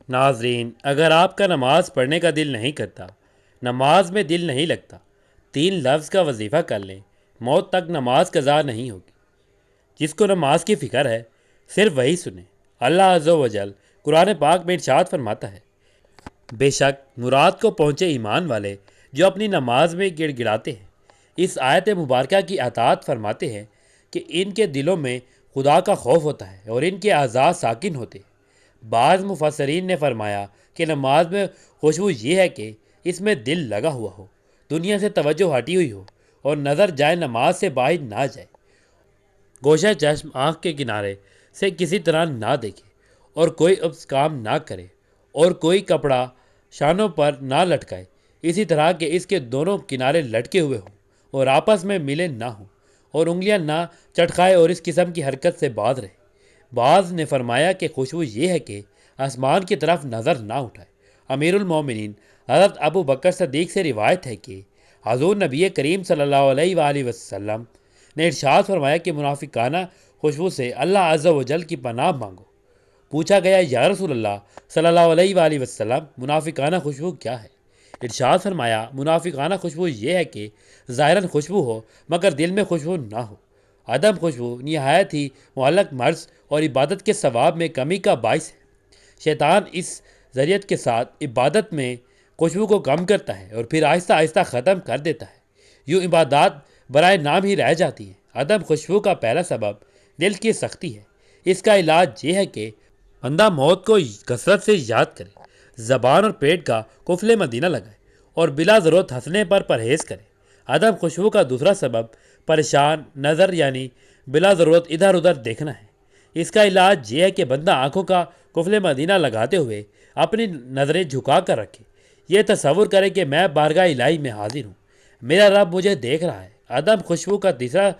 ناظرین، اگر آپ کا نماز پڑھنے کا دل نہیں کرتا، نماز میں دل نہیں لگتا، 3 لفظ کا وظیفہ کر لیں، موت تک نماز قضا نہیں ہوگی۔ جس کو نماز کی فکر ہے صرف وہی سنیں۔ اللہ عز و جل قرآن پاک میں ارشاد فرماتا ہے، بے شک مراد کو پہنچے ایمان والے جو اپنی نماز میں گڑ گڑاتے ہیں۔ اس آیت مبارکہ کی اطاعت فرماتے ہیں کہ ان کے دلوں میں خدا کا خوف ہوتا ہے اور ان کے اعضاء ساکن ہوتے ہیں۔ بعض مفسرین نے فرمایا کہ نماز میں خوشبو یہ ہے کہ اس میں دل لگا ہوا ہو، دنیا سے توجہ ہٹی ہوئی ہو اور نظر جائے نماز سے باہر نہ جائے، گوشہ چشم آنکھ کے کنارے سے کسی طرح نہ دیکھے اور کوئی عبث کام نہ کرے اور کوئی کپڑا شانوں پر نہ لٹکائے، اسی طرح کہ اس کے دونوں کنارے لٹکے ہوئے ہوں اور آپس میں ملے نہ ہوں اور انگلیاں نہ چٹکھائے اور اس قسم کی حرکت سے باز رہے۔ بعض نے فرمایا کہ خوشبو یہ ہے کہ آسمان کی طرف نظر نہ اٹھائے۔ امیر المومنین حضرت ابو بکر صدیق سے روایت ہے کہ حضور نبی کریم صلی اللہ علیہ وآلہ وسلم نے ارشاد فرمایا کہ منافقانہ خوشبو سے اللہ عز و جل کی پناہ مانگو۔ پوچھا گیا، یا رسول اللہ صلی اللہ علیہ وآلہ وسلم، منافقانہ خوشبو کیا ہے؟ ارشاد فرمایا، منافقانہ خوشبو یہ ہے کہ ظاہراً خوشبو ہو مگر دل میں خوشبو نہ ہو۔ عدم خوشبو نہایت ہی معلق مرض اور عبادت کے ثواب میں کمی کا باعث ہے۔ شیطان اس ذریعت کے ساتھ عبادت میں خوشبو کو کم کرتا ہے اور پھر آہستہ آہستہ ختم کر دیتا ہے، یوں عبادات برائے نام ہی رہ جاتی ہیں۔ عدم خوشبو کا پہلا سبب دل کی سختی ہے۔ اس کا علاج یہ ہے کہ بندہ موت کو کثرت سے یاد کرے، زبان اور پیٹ کا قفل مدینہ لگائے اور بلا ضرورت ہنسنے پر پرہیز کرے۔ عدم خوشبو کا دوسرا سبب پریشان نظر یعنی بلا ضرورت ادھر ادھر دیکھنا ہے۔ اس کا علاج یہ ہے کہ بندہ آنکھوں کا قفل مدینہ لگاتے ہوئے اپنی نظریں جھکا کر رکھے، یہ تصور کرے کہ میں بارگاہ الہی میں حاضر ہوں، میرا رب مجھے دیکھ رہا ہے۔ عدم خوشبو کا تیسرا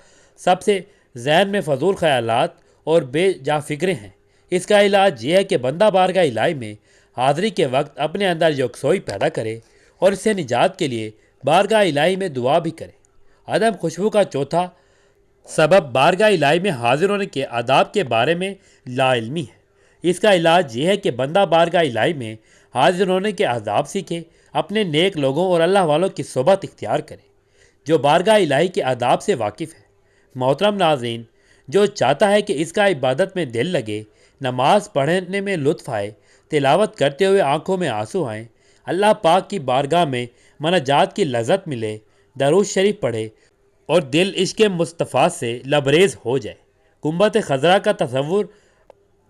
سب سے ذہن میں فضول خیالات اور بے جا فکریں ہیں۔ اس کا علاج یہ ہے کہ بندہ بارگاہ الہی میں حاضری کے وقت اپنے اندر یکسوئی پیدا کرے اور اس سے نجات کے لیے بارگاہ الہی میں دعا بھی کرے۔ عدم خوشبو کا چوتھا سبب بارگاہ الہی میں حاضر ہونے کے آداب کے بارے میں لا علمی ہے۔ اس کا علاج یہ ہے کہ بندہ بارگاہ الہی میں حاضر ہونے کے آداب سیکھے، اپنے نیک لوگوں اور اللہ والوں کی صحبت اختیار کرے جو بارگاہ الہی کے آداب سے واقف ہے۔ محترم ناظرین، جو چاہتا ہے کہ اس کا عبادت میں دل لگے، نماز پڑھنے میں لطف آئے، تلاوت کرتے ہوئے آنکھوں میں آنسو آئیں، اللہ پاک کی بارگاہ میں مناجات کی لذت ملے، درود شریف پڑھے اور دل عشق مصطفیٰ سے لبریز ہو جائے، گنبد خضرا کا تصور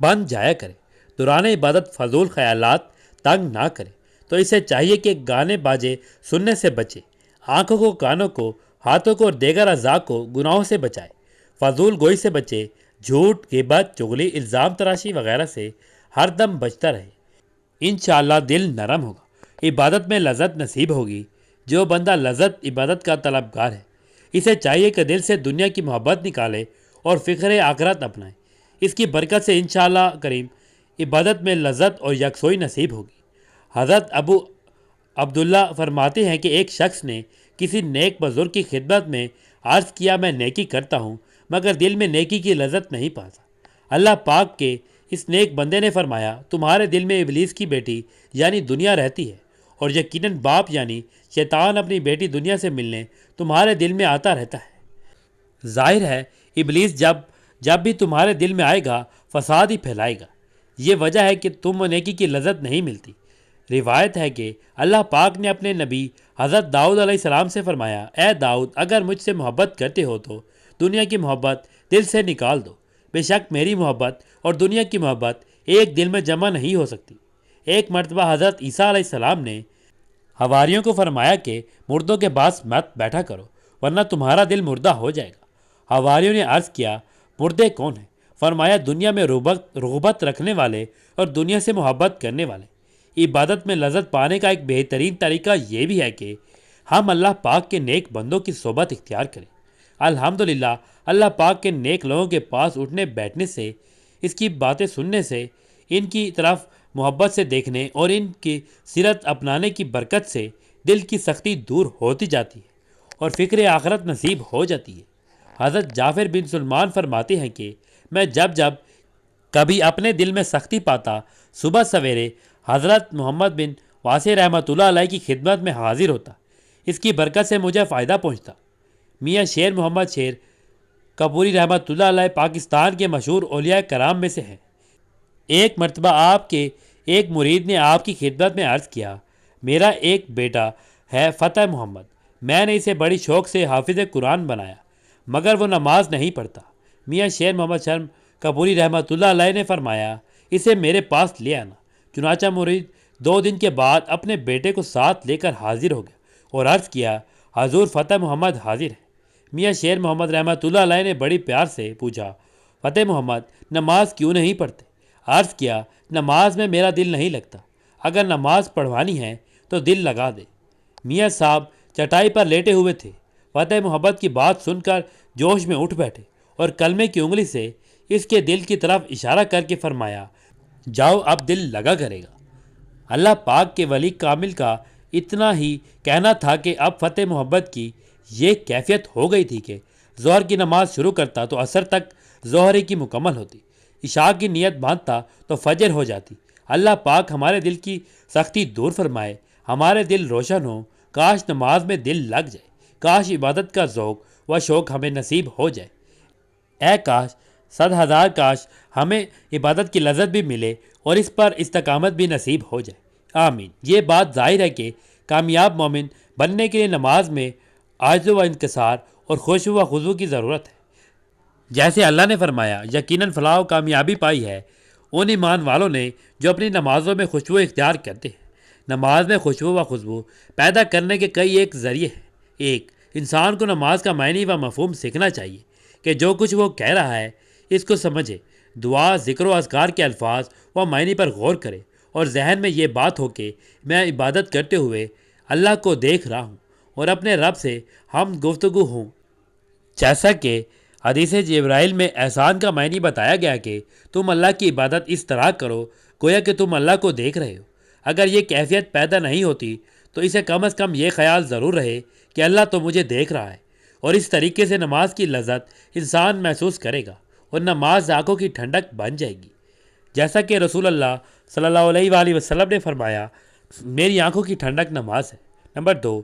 بن جایا کرے، دوران عبادت فضول خیالات تنگ نہ کرے، تو اسے چاہیے کہ گانے باجے سننے سے بچے، آنکھوں کو، کانوں کو، ہاتھوں کو اور دیگر اعضاء کو گناہوں سے بچائے، فضول گوئی سے بچے، جھوٹ، غیبت، چغلی، الزام تراشی وغیرہ سے ہر دم بچتا رہے۔ انشاءاللہ دل نرم ہوگا، عبادت میں لذت نصیب ہوگی۔ جو بندہ لذت عبادت کا طلبگار ہے، اسے چاہیے کہ دل سے دنیا کی محبت نکالے اور فکر آخرت اپنائے۔ اس کی برکت سے انشاءاللہ کریم عبادت میں لذت اور یکسوئی نصیب ہوگی۔ حضرت ابو عبداللہ فرماتے ہیں کہ ایک شخص نے کسی نیک بزرگ کی خدمت میں عرض کیا، میں نیکی کرتا ہوں مگر دل میں نیکی کی لذت نہیں پاتا۔ اللہ پاک کے اس نیک بندے نے فرمایا، تمہارے دل میں ابلیس کی بیٹی یعنی دنیا رہتی ہے اور یقیناً باپ یعنی شیطان اپنی بیٹی دنیا سے ملنے تمہارے دل میں آتا رہتا ہے۔ ظاہر ہے ابلیس جب بھی تمہارے دل میں آئے گا فساد ہی پھیلائے گا، یہ وجہ ہے کہ تم نیکی کی لذت نہیں ملتی۔ روایت ہے کہ اللہ پاک نے اپنے نبی حضرت داؤد علیہ السلام سے فرمایا، اے داؤد، اگر مجھ سے محبت کرتے ہو تو دنیا کی محبت دل سے نکال دو، بے شک میری محبت اور دنیا کی محبت ایک دل میں جمع نہیں ہو سکتی۔ ایک مرتبہ حضرت عیسیٰ علیہ السلام نے حواریوں کو فرمایا کہ مردوں کے پاس مت بیٹھا کرو ورنہ تمہارا دل مردہ ہو جائے گا۔ حواریوں نے عرض کیا، مردے کون ہیں؟ فرمایا، دنیا میں رغبت رکھنے والے اور دنیا سے محبت کرنے والے۔ عبادت میں لذت پانے کا ایک بہترین طریقہ یہ بھی ہے کہ ہم اللہ پاک کے نیک بندوں کی صحبت اختیار کریں۔ الحمدللہ اللہ پاک کے نیک لوگوں کے پاس اٹھنے بیٹھنے سے، اس کی باتیں سننے سے، ان کی طرف محبت سے دیکھنے اور ان کی سیرت اپنانے کی برکت سے دل کی سختی دور ہوتی جاتی ہے اور فکر آخرت نصیب ہو جاتی ہے۔ حضرت جعفر بن سلمان فرماتے ہیں کہ میں جب کبھی اپنے دل میں سختی پاتا، صبح سویرے حضرت محمد بن واسع رحمۃ اللہ علیہ کی خدمت میں حاضر ہوتا، اس کی برکت سے مجھے فائدہ پہنچتا۔ میاں شیر محمد شیر کپوری رحمۃ اللہ علیہ پاکستان کے مشہور اولیاء کرام میں سے ہیں۔ ایک مرتبہ آپ کے ایک مرید نے آپ کی خدمت میں عرض کیا، میرا ایک بیٹا ہے فتح محمد، میں نے اسے بڑی شوق سے حافظ قرآن بنایا، مگر وہ نماز نہیں پڑھتا۔ میاں شیر محمد شرم کپوری رحمۃ اللہ علیہ نے فرمایا، اسے میرے پاس لے آنا۔ چنانچہ مرید 2 دن کے بعد اپنے بیٹے کو ساتھ لے کر حاضر ہو گیا اور عرض کیا، حضور فتح محمد حاضر ہے۔ میاں شیر محمد رحمۃ اللہ علیہ نے بڑی پیار سے پوچھا، فتح محمد نماز کیوں نہیں پڑھتے؟ عرض کیا، نماز میں میرا دل نہیں لگتا، اگر نماز پڑھوانی ہے تو دل لگا دے۔ میاں صاحب چٹائی پر لیٹے ہوئے تھے۔ فتح محمد کی بات سن کر جوش میں اٹھ بیٹھے اور کلمے کی انگلی سے اس کے دل کی طرف اشارہ کر کے فرمایا، جاؤ اب دل لگا کرے گا۔ اللہ پاک کے ولی کامل کا اتنا ہی کہنا تھا کہ اب فتح محمد کی یہ کیفیت ہو گئی تھی کہ ظہر کی نماز شروع کرتا تو عصر تک ظہر کی مکمل ہوتی، عشاء کی نیت باندھتا تو فجر ہو جاتی۔ اللہ پاک ہمارے دل کی سختی دور فرمائے، ہمارے دل روشن ہوں، کاش نماز میں دل لگ جائے، کاش عبادت کا ذوق و شوق ہمیں نصیب ہو جائے۔ اے کاش، 100,000 کاش ہمیں عبادت کی لذت بھی ملے اور اس پر استقامت بھی نصیب ہو جائے، آمین۔ یہ بات ظاہر ہے کہ کامیاب مومن بننے کے لیے نماز میں عجز و انکسار اور خشوع و خضوع کی ضرورت ہے۔ جیسے اللہ نے فرمایا، یقیناً فلاح و کامیابی پائی ہے ان ایمان والوں نے جو اپنی نمازوں میں خشوع اختیار کرتے ہیں۔ نماز میں خشوع و خضوع پیدا کرنے کے کئی ایک ذریعے ہیں۔ ایک، انسان کو نماز کا معنی و مفہوم سیکھنا چاہیے کہ جو کچھ وہ کہہ رہا ہے اس کو سمجھے، دعا، ذکر و اذکار کے الفاظ و معنی پر غور کرے اور ذہن میں یہ بات ہو کہ میں عبادت کرتے ہوئے اللہ کو دیکھ رہا ہوں اور اپنے رب سے ہم گفتگو ہوں۔ جیسا کہ حدیث جبرائیل میں احسان کا معنی بتایا گیا کہ تم اللہ کی عبادت اس طرح کرو گویا کہ تم اللہ کو دیکھ رہے ہو۔ اگر یہ کیفیت پیدا نہیں ہوتی تو اسے کم از کم یہ خیال ضرور رہے کہ اللہ تو مجھے دیکھ رہا ہے، اور اس طریقے سے نماز کی لذت انسان محسوس کرے گا اور نماز آنکھوں کی ٹھنڈک بن جائے گی، جیسا کہ رسول اللہ صلی اللہ علیہ وآلہ وسلم نے فرمایا، میری آنکھوں کی ٹھنڈک نماز ہے۔ نمبر 2،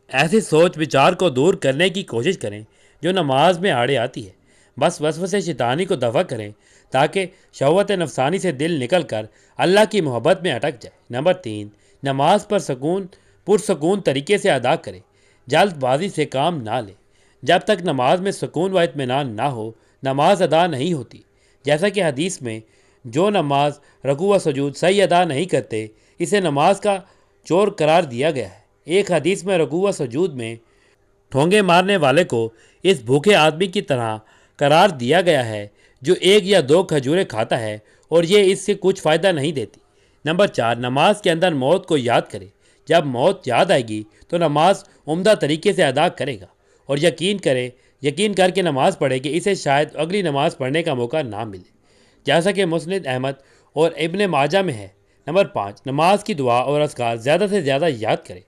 ایسی سوچ وچار کو دور کرنے کی کوشش کریں جو نماز میں آڑے آتی ہے، بس وسوسے شیطانی کو دفع کریں تاکہ شہوت نفسانی سے دل نکل کر اللہ کی محبت میں اٹک جائے۔ نمبر 3، نماز پرسکون طریقے سے ادا کریں، جلد بازی سے کام نہ لیں۔ جب تک نماز میں سکون و اطمینان نہ ہو نماز ادا نہیں ہوتی، جیسا کہ حدیث میں جو نماز رکوع و سجود صحیح ادا نہیں کرتے اسے نماز کا چور قرار دیا گیا ہے۔ ایک حدیث میں رکوع و سجود میں ٹھونگے مارنے والے کو اس بھوکے آدمی کی طرح قرار دیا گیا ہے جو 1 یا 2 کھجوریں کھاتا ہے اور یہ اس سے کچھ فائدہ نہیں دیتی۔ نمبر 4، نماز کے اندر موت کو یاد کرے۔ جب موت یاد آئے گی تو نماز عمدہ طریقے سے ادا کرے گا اور یقین کر کے نماز پڑھے کہ اسے شاید اگلی نماز پڑھنے کا موقع نہ ملے، جیسا کہ مسند احمد اور ابن ماجہ میں ہے۔ نمبر 5، نماز کی دعا اور اذکار زیادہ سے زیادہ یاد کرے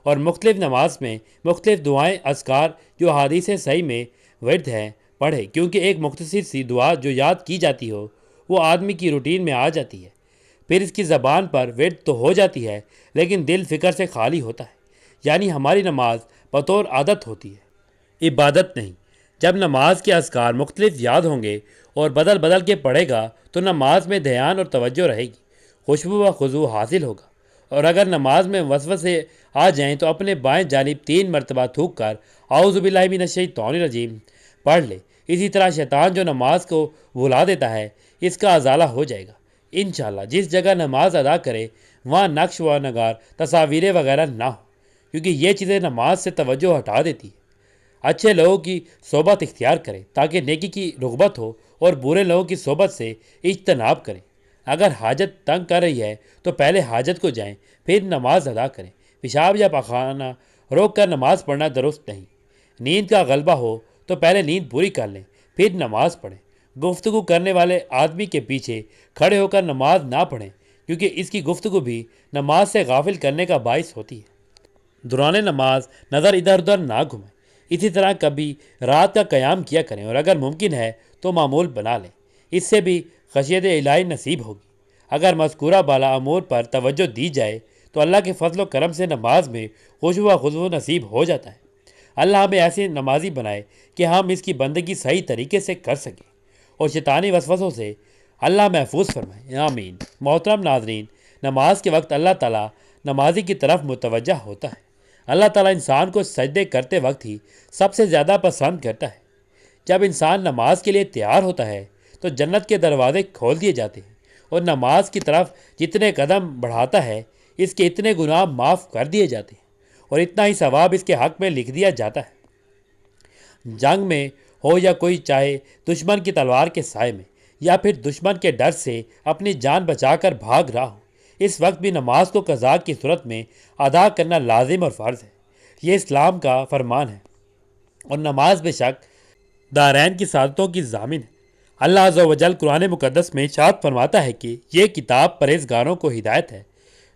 اور مختلف نماز میں مختلف دعائیں اذکار جو حدیث صحیح میں ورد ہیں پڑھے، کیونکہ ایک مختصر سی دعا جو یاد کی جاتی ہو وہ آدمی کی روٹین میں آ جاتی ہے، پھر اس کی زبان پر ورد تو ہو جاتی ہے لیکن دل فکر سے خالی ہوتا ہے، یعنی ہماری نماز بطور عادت ہوتی ہے، عبادت نہیں۔ جب نماز کے اذکار مختلف یاد ہوں گے اور بدل کے پڑھے گا تو نماز میں دھیان اور توجہ رہے گی، خشوع و خضوع حاصل ہوگا، اور اگر نماز میں وسوسے آ جائیں تو اپنے بائیں جانب 3 مرتبہ تھوک کر اعوذ باللہ من الشیطان الرجیم پڑھ لے۔ اسی طرح شیطان جو نماز کو بھلا دیتا ہے اس کا ازالہ ہو جائے گا انشاءاللہ۔ جس جگہ نماز ادا کرے وہاں نقش و نگار، تصاویریں وغیرہ نہ ہو، کیونکہ یہ چیزیں نماز سے توجہ ہٹا دیتی ہیں۔ اچھے لوگوں کی صحبت اختیار کریں تاکہ نیکی کی رغبت ہو اور برے لوگوں کی صحبت سے اجتناب کریں۔ اگر حاجت تنگ کر رہی ہے تو پہلے حاجت کو جائیں پھر نماز ادا کریں۔ پیشاب یا پخانہ روک کر نماز پڑھنا درست نہیں۔ نیند کا غلبہ ہو تو پہلے نیند پوری کر لیں پھر نماز پڑھیں۔ گفتگو کرنے والے آدمی کے پیچھے کھڑے ہو کر نماز نہ پڑھیں کیونکہ اس کی گفتگو بھی نماز سے غافل کرنے کا باعث ہوتی ہے۔ دوران نماز نظر ادھر ادھر نہ گھمائیں۔ اسی طرح کبھی رات کا قیام کیا کریں اور اگر ممکن ہے تو معمول بنا لیں، اس سے بھی خشیت الہی نصیب ہوگی۔ اگر مذکورہ بالا امور پر توجہ دی جائے تو اللہ کے فضل و کرم سے نماز میں خشوع و خضوع نصیب ہو جاتا ہے۔ اللہ ہمیں ایسے نمازی بنائے کہ ہم اس کی بندگی صحیح طریقے سے کر سکیں اور شیطانی وسوسوں سے اللہ محفوظ فرمائے، آمین۔ محترم ناظرین، نماز کے وقت اللہ تعالیٰ نمازی کی طرف متوجہ ہوتا ہے۔ اللہ تعالیٰ انسان کو سجدے کرتے وقت ہی سب سے زیادہ پسند کرتا ہے۔ جب انسان نماز کے لیے تیار ہوتا ہے تو جنت کے دروازے کھول دیے جاتے ہیں، اور نماز کی طرف جتنے قدم بڑھاتا ہے اس کے اتنے گناہ معاف کر دیے جاتے ہیں، اور اتنا ہی ثواب اس کے حق میں لکھ دیا جاتا ہے۔ جنگ میں ہو یا کوئی چاہے دشمن کی تلوار کے سائے میں، یا پھر دشمن کے ڈر سے اپنی جان بچا کر بھاگ رہا ہو، اس وقت بھی نماز کو قضا کی صورت میں ادا کرنا لازم اور فرض ہے۔ یہ اسلام کا فرمان ہے، اور نماز بے شک دارین کی سعادتوں کی ضامن ہے۔ اللہ عز و جل قرآن مقدس میں ارشاد فرماتا ہے کہ یہ کتاب پرہیزگاروں کو ہدایت ہے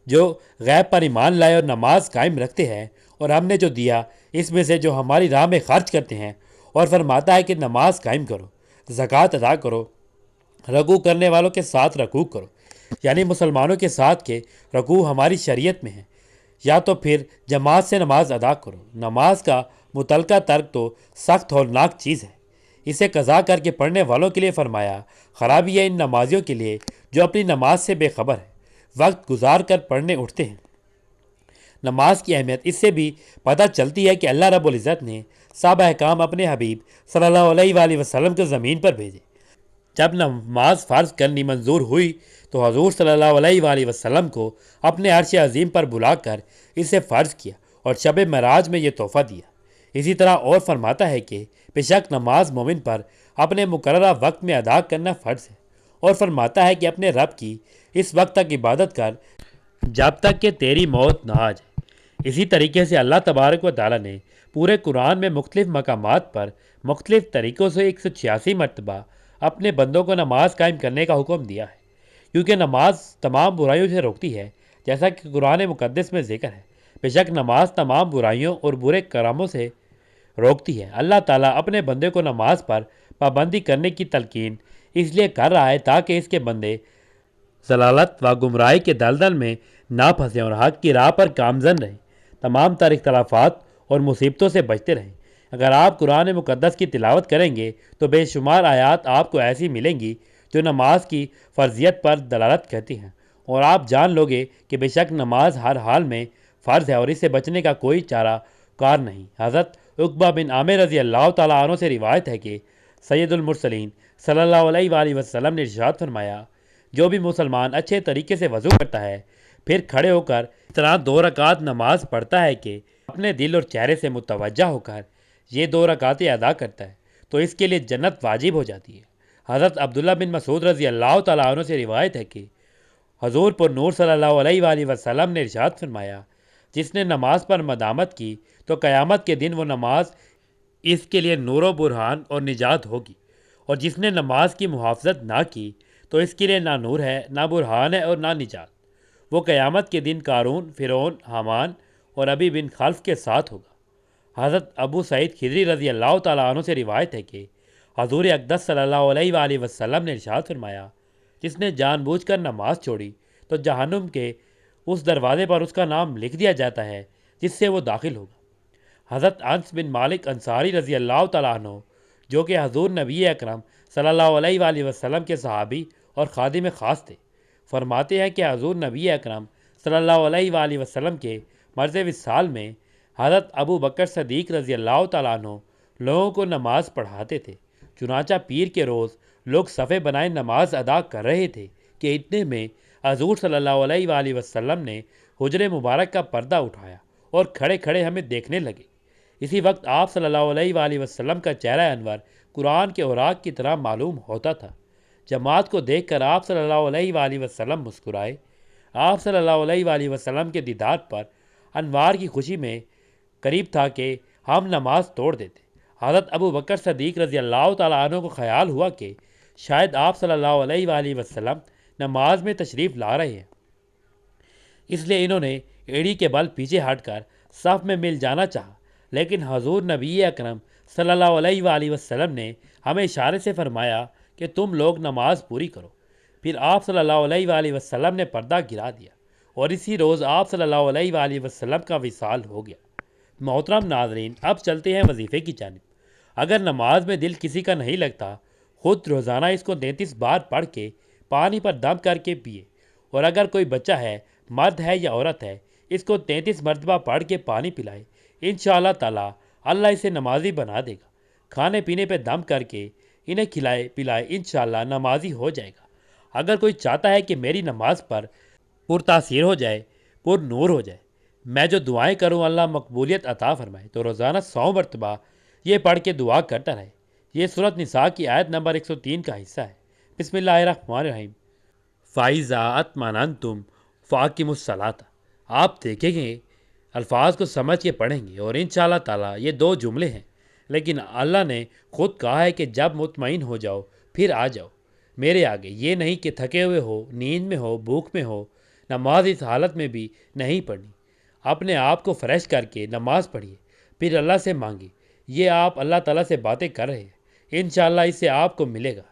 جو غیب پر ایمان لائے اور نماز قائم رکھتے ہیں، اور ہم نے جو دیا اس میں سے جو ہماری راہ میں خرچ کرتے ہیں، اور فرماتا ہے کہ نماز قائم کرو، زکوٰۃ ادا کرو، رکوع کرنے والوں کے ساتھ رکوع کرو، یعنی مسلمانوں کے ساتھ کہ رکوع ہماری شریعت میں ہے، یا تو پھر جماعت سے نماز ادا کرو۔ نماز کا متعلقہ ترک تو سخت ہولناک چیز ہے۔ اسے قضا کر کے پڑھنے والوں کے لیے فرمایا، خرابی ہے ان نمازیوں کے لیے جو اپنی نماز سے بے خبر ہے، وقت گزار کر پڑھنے اٹھتے ہیں۔ نماز کی اہمیت اس سے بھی پتہ چلتی ہے کہ اللہ رب العزت نے سب احکام اپنے حبیب صلی اللہ علیہ وآلہ وسلم کو زمین پر بھیجے۔ جب نماز فرض کرنی منظور ہوئی تو حضور صلی اللہ علیہ وآلہ وسلم کو اپنے عرش عظیم پر بلا کر اسے فرض کیا اور شب معراج میں یہ تحفہ دیا۔ اسی طرح اور فرماتا ہے کہ بے شک نماز مومن پر اپنے مقررہ وقت میں ادا کرنا فرض ہے، اور فرماتا ہے کہ اپنے رب کی اس وقت تک عبادت کر جب تک کہ تیری موت نہ آ جائے۔ اسی طریقے سے اللہ تبارک و تعالیٰ نے پورے قرآن میں مختلف مقامات پر مختلف طریقوں سے 186 مرتبہ اپنے بندوں کو نماز قائم کرنے کا حکم دیا ہے، کیونکہ نماز تمام برائیوں سے روکتی ہے، جیسا کہ قرآن مقدس میں ذکر ہے۔ بے شک نماز تمام برائیوں اور برے کاموں سے روکتی ہے۔ اللہ تعالیٰ اپنے بندے کو نماز پر پابندی کرنے کی تلقین اس لیے کر رہا ہے تاکہ اس کے بندے ضلالت و گمراہی کے دلدل میں نہ پھنسیں اور حق کی راہ پر گامزن رہیں، تمام تر اختلافات اور مصیبتوں سے بچتے رہیں۔ اگر آپ قرآن مقدس کی تلاوت کریں گے تو بے شمار آیات آپ کو ایسی ملیں گی جو نماز کی فرضیت پر دلالت کرتی ہیں، اور آپ جان لو گے کہ بے شک نماز ہر حال میں فرض ہے اور اس سے بچنے کا کوئی چارہ کار نہیں۔ حضرت عقبہ بن عامر رضی اللہ تعالیٰ عنہ سے روایت ہے کہ سید المرسلین صلی اللہ علیہ وآلہ وسلم نے ارشاد فرمایا، جو بھی مسلمان اچھے طریقے سے وضو کرتا ہے پھر کھڑے ہو کر اس طرح 2 رکعت نماز پڑھتا ہے کہ اپنے دل اور چہرے سے متوجہ ہو کر یہ 2 رکعتیں ادا کرتا ہے تو اس کے لیے جنت واجب ہو جاتی ہے۔ حضرت عبداللہ بن مسعود رضی اللہ تعالیٰ عنہ سے روایت ہے کہ حضور پر نور صلی اللہ علیہ وآلہ وسلم نے ارشاد فرمایا، جس نے نماز پر مدامت کی تو قیامت کے دن وہ نماز اس کے لیے نور و برہان اور نجات ہوگی، اور جس نے نماز کی محافظت نہ کی تو اس کے لیے نہ نور ہے، نہ برہان ہے اور نہ نجات۔ وہ قیامت کے دن قارون، فرعون، حامان اور ابی بن خلف کے ساتھ ہوگا۔ حضرت ابو سعید خدری رضی اللہ تعالیٰ عنہ سے روایت ہے کہ حضور اقدس صلی اللہ علیہ وآلہ وسلم نے ارشاد فرمایا، جس نے جان بوجھ کر نماز چھوڑی تو جہنم کے اس دروازے پر اس کا نام لکھ دیا جاتا ہے جس سے وہ داخل ہوگا۔ حضرت انس بن مالک انصاری رضی اللہ تعالیٰ عنہ، جو کہ حضور نبی اکرم صلی اللہ علیہ وآلہ وسلم کے صحابی اور خادم خاص تھے، فرماتے ہیں کہ حضور نبی اکرم صلی اللہ علیہ وآلہ وسلم کے مرض وصال میں حضرت ابو بکر صدیق رضی اللہ تعالیٰ عنہ لوگوں کو نماز پڑھاتے تھے۔ چنانچہ پیر کے روز لوگ صفے بنائے نماز ادا کر رہے تھے کہ اتنے میں حضور صلی اللہ علیہ وآلہ وسلم نے حجر مبارک کا پردہ اٹھایا اور کھڑے کھڑے ہمیں دیکھنے لگے۔ اسی وقت آپ صلی اللہ علیہ وآلہ وسلم کا چہرہ انور قرآن کے اوراق کی طرح معلوم ہوتا تھا۔ جماعت کو دیکھ کر آپ صلی اللہ علیہ وآلہ وسلم مسکرائے۔ آپ صلی اللہ علیہ وآلہ وسلم کے دیدار پر انوار کی خوشی میں قریب تھا کہ ہم نماز توڑ دیتے۔ حضرت ابو بکر صدیق رضی اللہ تعالیٰ عنہ کو خیال ہوا کہ شاید آپ صلی اللہ علیہ وآلہ وسلم نماز میں تشریف لا رہے ہیں، اس لیے انہوں نے ایڑی کے بل پیچھے ہٹ کر صف میں مل جانا چاہا، لیکن حضور نبی اکرم صلی اللہ علیہ وآلہ وسلم نے ہمیں اشارے سے فرمایا کہ تم لوگ نماز پوری کرو۔ پھر آپ صلی اللہ علیہ وآلہ وسلم نے پردہ گرا دیا اور اسی روز آپ صلی اللہ علیہ وآلہ وسلم کا وصال ہو گیا۔ محترم ناظرین، اب چلتے ہیں وظیفے کی جانب۔ اگر نماز میں دل کسی کا نہیں لگتا، خود روزانہ اس کو 33 بار پڑھ کے پانی پر دم کر کے پیے، اور اگر کوئی بچہ ہے، مرد ہے یا عورت ہے، اس کو 33 مرتبہ پڑھ کے پانی پلائے، انشاءاللہ تعالی اللہ اسے نمازی بنا دے گا۔ کھانے پینے پہ دم کر کے انہیں کھلائے پلائے، انشاءاللہ نمازی ہو جائے گا۔ اگر کوئی چاہتا ہے کہ میری نماز پر پرتاثیر ہو جائے، پر نور ہو جائے، میں جو دعائیں کروں اللہ مقبولیت عطا فرمائے، تو روزانہ 100 مرتبہ یہ پڑھ کے دعا کرتا رہے۔ یہ سورۃ نساء کی آیت نمبر 103 کا حصہ ہے۔ بسم اللہ الرحمن الرحیم۔ فَإِذَا اطْمَأْنَنْتُمْ فَأَقِیمُوا الصَّلَاةَ۔ آپ دیکھیں گے، الفاظ کو سمجھ کے پڑھیں گے، اور انشاءاللہ تعالیٰ یہ 2 جملے ہیں، لیکن اللہ نے خود کہا ہے کہ جب مطمئن ہو جاؤ پھر آ جاؤ میرے آگے۔ یہ نہیں کہ تھکے ہوئے ہو، نیند میں ہو، بھوک میں ہو، نماز اس حالت میں بھی نہیں پڑھنی۔ اپنے آپ کو فریش کر کے نماز پڑھیے، پھر اللہ سے مانگے۔ یہ آپ اللہ تعالیٰ سے باتیں کر رہے ہیں، انشاءاللہ اس سے آپ کو ملے گا۔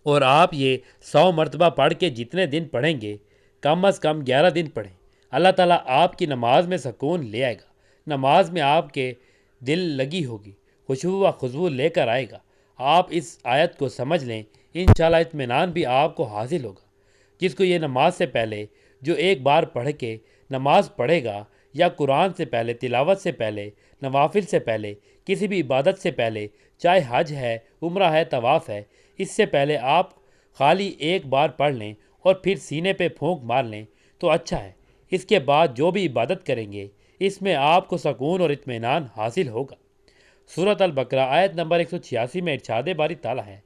اور آپ یہ 100 مرتبہ پڑھ کے جتنے دن پڑھیں گے، کم از کم 11 دن پڑھیں، اللہ تعالیٰ آپ کی نماز میں سکون لے آئے گا۔ نماز میں آپ کے دل لگی ہوگی، خوشبو و خوشبو لے کر آئے گا۔ آپ اس آیت کو سمجھ لیں، انشاءاللہ اطمینان بھی آپ کو حاصل ہوگا۔ جس کو یہ نماز سے پہلے جو ایک بار پڑھ کے نماز پڑھے گا، یا قرآن سے پہلے، تلاوت سے پہلے، نوافل سے پہلے، کسی بھی عبادت سے پہلے، چاہے حج ہے، عمرہ ہے، طواف ہے، اس سے پہلے آپ خالی ایک بار پڑھ لیں اور پھر سینے پہ پھونک مار لیں تو اچھا ہے۔ اس کے بعد جو بھی عبادت کریں گے، اس میں آپ کو سکون اور اطمینان حاصل ہوگا۔ سورۃ البقرہ آیت نمبر 186 میں ارشاد باری تعالیٰ ہے،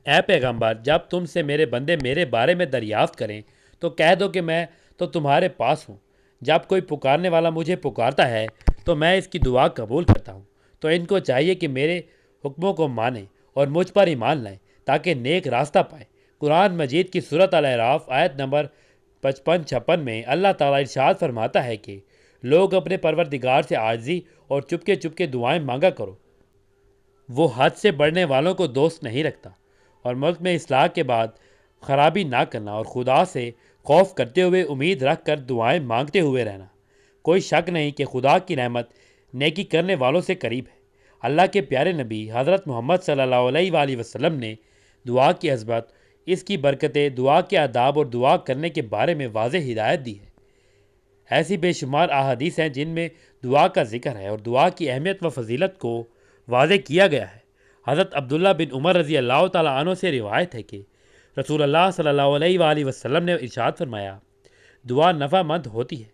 اے پیغمبر، جب تم سے میرے بندے میرے بارے میں دریافت کریں تو کہہ دو کہ میں تو تمہارے پاس ہوں۔ جب کوئی پکارنے والا مجھے پکارتا ہے تو میں اس کی دعا قبول کرتا ہوں۔ تو ان کو چاہیے کہ میرے حکموں کو مانیں اور مجھ پر ایمان لائیں تاکہ نیک راستہ پائیں۔ قرآن مجید کی سورۃ الاعراف آیت نمبر 55-56 میں اللہ تعالیٰ ارشاد فرماتا ہے کہ لوگ اپنے پروردگار سے عاجزی اور چپکے چپکے دعائیں مانگا کرو، وہ حد سے بڑھنے والوں کو دوست نہیں رکھتا۔ اور ملک میں اصلاح کے بعد خرابی نہ کرنا، اور خدا سے خوف کرتے ہوئے امید رکھ کر دعائیں مانگتے ہوئے رہنا۔ کوئی شک نہیں کہ خدا کی رحمت نیکی کرنے والوں سے قریب ہے۔ اللہ کے پیارے نبی حضرت محمد صلی اللہ علیہ وآلہ وسلم نے دعا کی عظمت، اس کی برکتیں، دعا کے آداب اور دعا کرنے کے بارے میں واضح ہدایت دی ہے۔ ایسی بے شمار احادیث ہیں جن میں دعا کا ذکر ہے اور دعا کی اہمیت و فضیلت کو واضح کیا گیا ہے۔ حضرت عبداللہ بن عمر رضی اللہ تعالیٰ عنہ سے روایت ہے کہ رسول اللہ صلی اللہ علیہ وآلہ وسلم نے ارشاد فرمایا، دعا نفع مند ہوتی ہے۔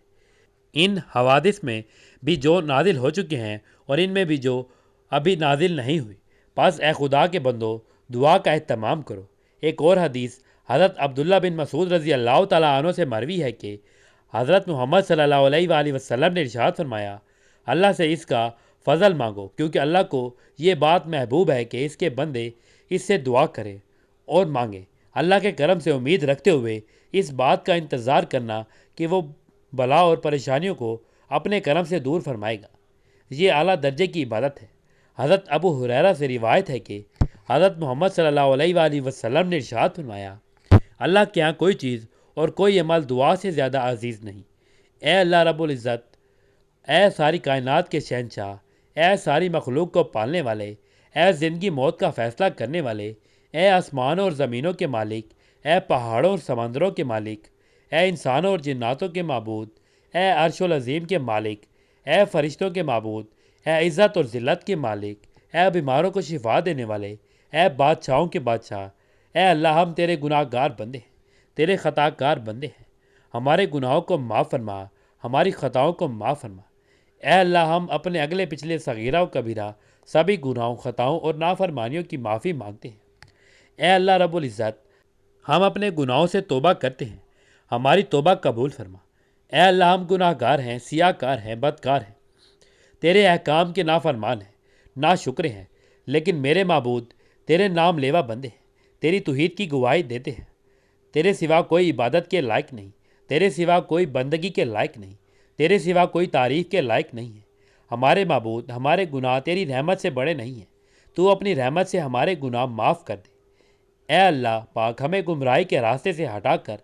ان حوادث میں بھی جو نازل ہو چکے ہیں اور ان میں بھی جو ابھی نازل نہیں ہوئی، پس اے خدا کے بندو دعا کا اہتمام کرو۔ ایک اور حدیث حضرت عبداللہ بن مسعود رضی اللہ تعالیٰ عنہ سے مروی ہے کہ حضرت محمد صلی اللہ علیہ وآلہ وسلم نے ارشاد فرمایا، اللہ سے اس کا فضل مانگو، کیونکہ اللہ کو یہ بات محبوب ہے کہ اس کے بندے اس سے دعا کریں اور مانگیں۔ اللہ کے کرم سے امید رکھتے ہوئے اس بات کا انتظار کرنا کہ وہ بلا اور پریشانیوں کو اپنے کرم سے دور فرمائے گا، یہ اعلیٰ درجے کی عبادت ہے۔ حضرت ابو ہریرہ سے روایت ہے کہ حضرت محمد صلی اللہ علیہ وآلہ وسلم نے ارشاد فرمایا، اللہ کے ہاں کوئی چیز اور کوئی عمل دعا سے زیادہ عزیز نہیں۔ اے اللہ رب العزت، اے ساری کائنات کے شہنشاہ، اے ساری مخلوق کو پالنے والے، اے زندگی موت کا فیصلہ کرنے والے، اے آسمانوں اور زمینوں کے مالک، اے پہاڑوں اور سمندروں کے مالک، اے انسانوں اور جناتوں کے معبود، اے عرش العظیم کے مالک، اے فرشتوں کے معبود، اے عزت اور ذلت کے مالک، اے بیماروں کو شفا دینے والے، اے بادشاہوں کے بادشاہ، اے اللہ ہم تیرے گناہ گار بندے ہیں، تیرے خطا کار بندے ہیں، ہمارے گناہوں کو معاف فرما، ہماری خطاؤں کو معاف فرما۔ اے اللہ ہم اپنے اگلے پچھلے صغیرہ و کبیرہ سبھی گناہوں، خطاؤں اور نافرمانیوں کی معافی مانگتے ہیں۔ اے اللہ رب العزت، ہم اپنے گناہوں سے توبہ کرتے ہیں، ہماری توبہ قبول فرما۔ اے اللہ ہم گناہ گار ہیں، سیاہ کار ہیں، بدکار ہیں، تیرے احکام کے نافرمان ہیں، ناشکر ہیں، لیکن میرے معبود تیرے نام لیوا بندے ہیں، تیری توحید کی گواہی دیتے ہیں۔ تیرے سوا کوئی عبادت کے لائق نہیں، تیرے سوا کوئی بندگی کے لائق نہیں، تیرے سوا کوئی تعریف کے لائق نہیں ہے۔ ہمارے معبود، ہمارے گناہ تیری رحمت سے بڑے نہیں ہیں، تو اپنی رحمت سے ہمارے گناہ معاف کر دے۔ اے اللہ پاک ہمیں گمراہی کے راستے سے ہٹا کر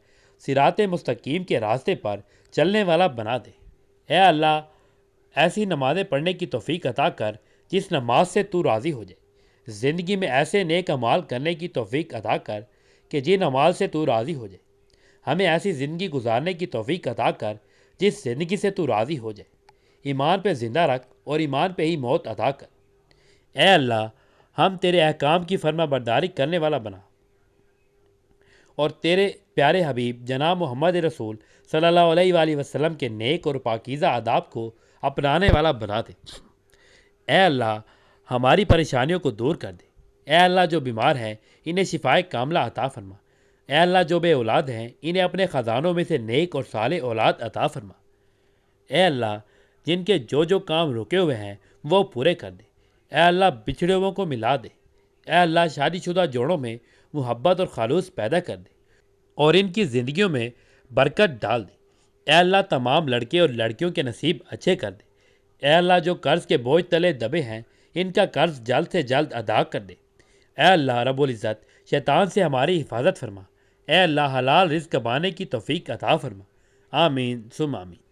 صراط مستقیم کے راستے پر چلنے والا بنا دے۔ اے اللہ ایسی نمازیں پڑھنے کی توفیق عطا کر جس نماز سے تو راضی ہو جائے۔ زندگی میں ایسے نیک اعمال کرنے کی توفیق عطا کر کہ جن اعمال سے تو راضی ہو جائے۔ ہمیں ایسی زندگی گزارنے کی توفیق عطا کر جس زندگی سے تو راضی ہو جائے۔ ایمان پہ زندہ رکھ اور ایمان پہ ہی موت عطا کر۔ اے اللہ ہم تیرے احکام کی فرما برداری کرنے والا بنا اور تیرے پیارے حبیب جناب محمد رسول صلی اللہ علیہ وآلہ وسلم کے نیک اور پاکیزہ آداب کو اپنانے والا بنا دے۔ اے اللہ ہماری پریشانیوں کو دور کر دے۔ اے اللہ جو بیمار ہیں انہیں شفائے کاملہ عطا فرما۔ اے اللہ جو بے اولاد ہیں انہیں اپنے خزانوں میں سے نیک اور صالح اولاد عطا فرما۔ اے اللہ جن کے جو کام رکے ہوئے ہیں وہ پورے کر دے۔ اے اللہ بچھڑے ہوئوں کو ملا دے۔ اے اللہ شادی شدہ جوڑوں میں محبت اور خلوص پیدا کر دے اور ان کی زندگیوں میں برکت ڈال دے۔ اے اللہ تمام لڑکے اور لڑکیوں کے نصیب اچھے کر دے۔ اے اللہ جو قرض کے بوجھ تلے دبے ہیں ان کا قرض جلد سے جلد ادا کر دے۔ اے اللہ رب العزت شیطان سے ہماری حفاظت فرما۔ اے اللہ حلال رزق کمانے کی توفیق عطا فرما۔ آمین ثم آمین۔